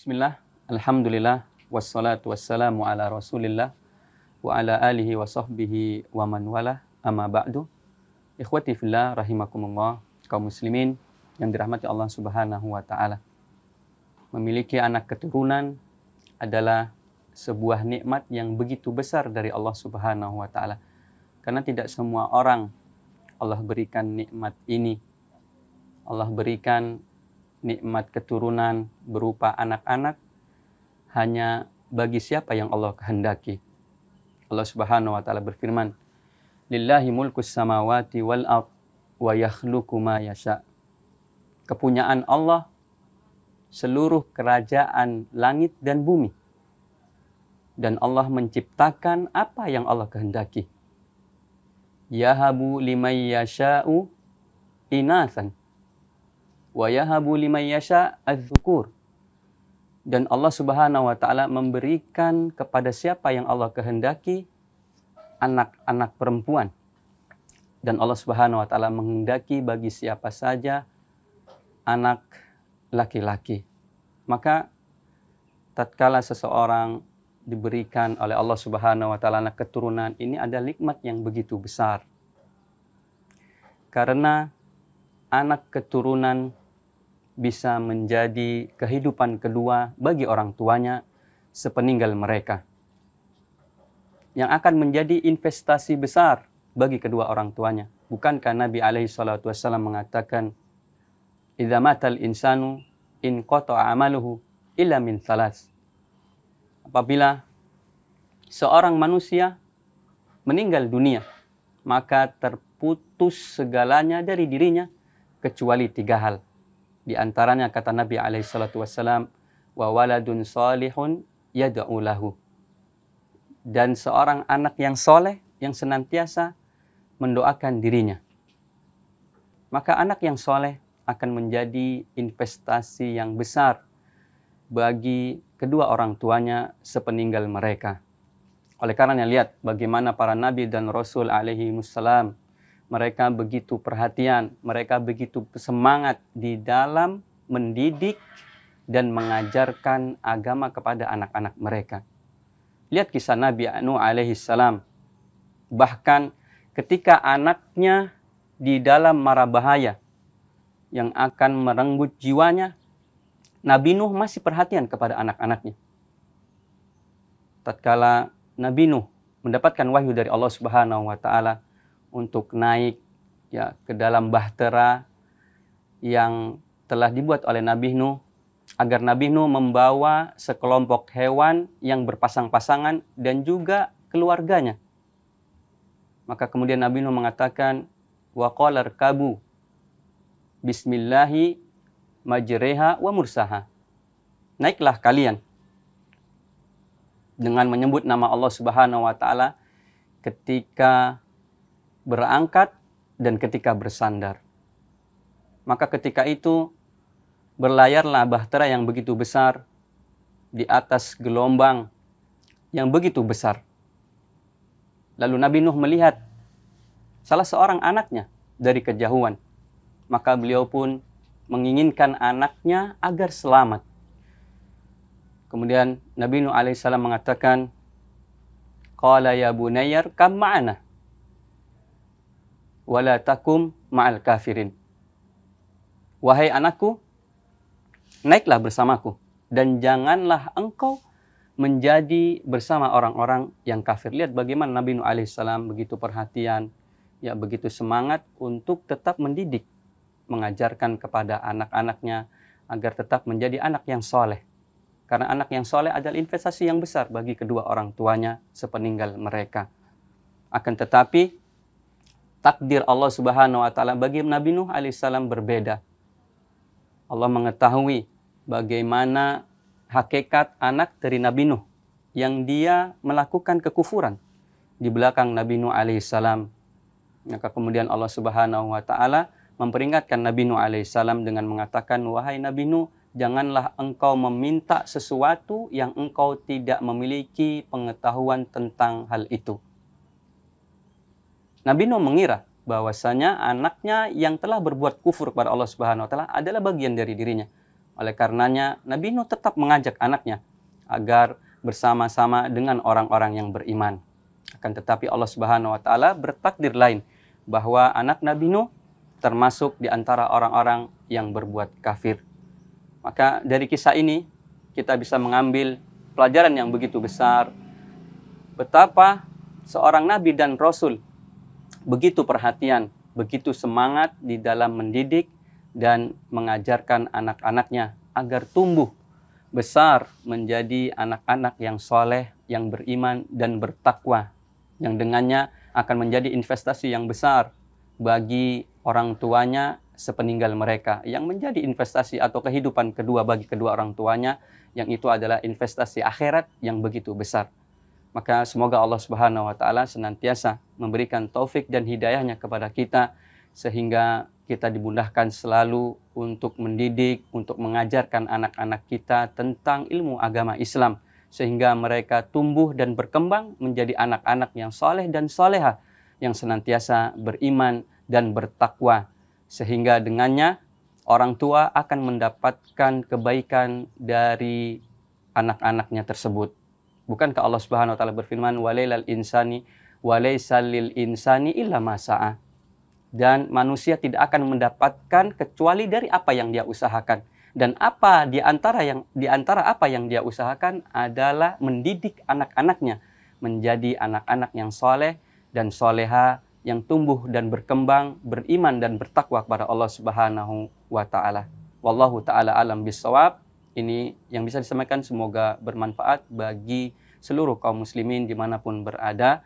Bismillah, alhamdulillah, wassalatu wassalamu ala rasulillah, wa ala alihi wa sahbihi wa man wala, amma ba'du. Ikhwati fillah, rahimakumullah, kaum muslimin yang dirahmati Allah subhanahu wa ta'ala. Memiliki anak keturunan adalah sebuah nikmat yang begitu besar dari Allah subhanahu wa ta'ala. Karena tidak semua orang Allah berikan nikmat ini. Allah berikan nikmat keturunan berupa anak-anak hanya bagi siapa yang Allah kehendaki. Allah subhanahu wa ta'ala berfirman, Lillahi mulkus samawati wal ard wa yakhluqu ma yasha. Kepunyaan Allah seluruh kerajaan langit dan bumi. Dan Allah menciptakan apa yang Allah kehendaki. Yahabu liman yasha'u inathan wa yahabu liman yasha' adz-dzukur. Dan Allah subhanahu wa ta'ala memberikan kepada siapa yang Allah kehendaki anak-anak perempuan. Dan Allah subhanahu wa ta'ala menghendaki bagi siapa saja anak laki-laki. Maka tatkala seseorang diberikan oleh Allah subhanahu wa ta'ala anak keturunan, ini ada nikmat yang begitu besar. Karena anak keturunan bisa menjadi kehidupan kedua bagi orang tuanya sepeninggal mereka. Yang akan menjadi investasi besar bagi kedua orang tuanya. Bukankah Nabi SAW mengatakan, Idza matal insanu in qata'a amaluhu illa min thalas. Apabila seorang manusia meninggal dunia, maka terputus segalanya dari dirinya kecuali 3 hal. Di antaranya kata Nabi SAW, wa waladun salihun yad'u lahu. Dan seorang anak yang soleh yang senantiasa mendoakan dirinya. Maka anak yang soleh akan menjadi investasi yang besar bagi kedua orang tuanya sepeninggal mereka. Oleh karenanya lihat bagaimana para nabi dan rasul alaihi wassalam, mereka begitu perhatian, mereka begitu semangat di dalam mendidik dan mengajarkan agama kepada anak-anak mereka. Lihat kisah Nabi Nuh alaihi salam. Bahkan ketika anaknya di dalam mara bahaya yang akan merenggut jiwanya, Nabi Nuh masih perhatian kepada anak-anaknya. Tatkala Nabi Nuh mendapatkan wahyu dari Allah Subhanahu wa taala untuk naik ke dalam bahtera yang telah dibuat oleh Nabi Nuh, agar Nabi Nuh membawa sekelompok hewan yang berpasang-pasangan dan juga keluarganya. Maka kemudian Nabi Nuh mengatakan, wa qala irkabu bismillahi majreha wa mursaha. Naiklah kalian dengan menyebut nama Allah Subhanahu wa taala ketika berangkat dan ketika bersandar. Maka ketika itu berlayarlah bahtera yang begitu besar di atas gelombang yang begitu besar. Lalu Nabi Nuh melihat salah seorang anaknya dari kejauhan. Maka beliau pun menginginkan anaknya agar selamat. Kemudian Nabi Nuh alaihissalam mengatakan, Qala ya bunayyar kam ma'ana wala takum ma'al kafirin. Wahai anakku, naiklah bersamaku dan janganlah engkau menjadi bersama orang-orang yang kafir. Lihat bagaimana Nabi Nuh alaihissalam begitu perhatian, begitu semangat untuk tetap mendidik, mengajarkan kepada anak-anaknya agar tetap menjadi anak yang soleh. Karena anak yang soleh adalah investasi yang besar bagi kedua orang tuanya sepeninggal mereka. Akan tetapi takdir Allah Subhanahu wa taala bagi Nabi Nuh alaihissalam berbeda. Allah mengetahui bagaimana hakikat anak dari Nabi Nuh yang dia melakukan kekufuran di belakang Nabi Nuh alaihissalam. Maka kemudian Allah Subhanahu wa taala memperingatkan Nabi Nuh alaihissalam dengan mengatakan, wahai Nabi Nuh, janganlah engkau meminta sesuatu yang engkau tidak memiliki pengetahuan tentang hal itu. Nabi Nuh mengira bahwasanya anaknya yang telah berbuat kufur kepada Allah Subhanahu wa taala adalah bagian dari dirinya. Oleh karenanya Nabi Nuh tetap mengajak anaknya agar bersama-sama dengan orang-orang yang beriman. Akan tetapi Allah Subhanahu wa taala bertakdir lain bahwa anak Nabi Nuh termasuk di antara orang-orang yang berbuat kafir. Maka dari kisah ini kita bisa mengambil pelajaran yang begitu besar, betapa seorang nabi dan rasul begitu perhatian, begitu semangat di dalam mendidik dan mengajarkan anak-anaknya agar tumbuh besar menjadi anak-anak yang soleh, yang beriman dan bertakwa, yang dengannya akan menjadi investasi yang besar bagi orang tuanya sepeninggal mereka, yang menjadi investasi atau kehidupan kedua bagi kedua orang tuanya, yang itu adalah investasi akhirat yang begitu besar. Maka semoga Allah Subhanahu wa taala senantiasa memberikan taufik dan hidayahnya kepada kita sehingga kita dimudahkan selalu untuk mendidik, untuk mengajarkan anak-anak kita tentang ilmu agama Islam sehingga mereka tumbuh dan berkembang menjadi anak-anak yang soleh dan soleha, yang senantiasa beriman dan bertakwa, sehingga dengannya orang tua akan mendapatkan kebaikan dari anak-anaknya tersebut. Bukankah Allah Subhanahu wa taala berfirman, "Walailal insani walaisal lil insani illa ma sa'a." Dan manusia tidak akan mendapatkan kecuali dari apa yang dia usahakan. Dan apa di antara apa yang dia usahakan adalah mendidik anak-anaknya menjadi anak-anak yang soleh dan soleha, yang tumbuh dan berkembang, beriman dan bertakwa kepada Allah Subhanahu wa taala. Wallahu taala alam bissawab. Ini yang bisa disampaikan, semoga bermanfaat bagi seluruh kaum muslimin dimanapun berada.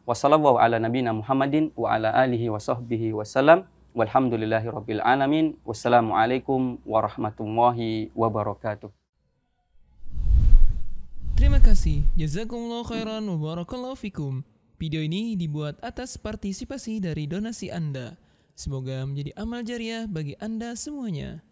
Wassallallahu ala nabiyina Muhammadin wa ala alihi wa sahbihi wasallam. Walhamdulillahi rabbil alamin. Wassalamualaikum warahmatullahi wabarakatuh. Terima kasih. Jazakumullah khairan wa barakallahu fikum. Video ini dibuat atas partisipasi dari donasi Anda. Semoga menjadi amal jariah bagi Anda semuanya.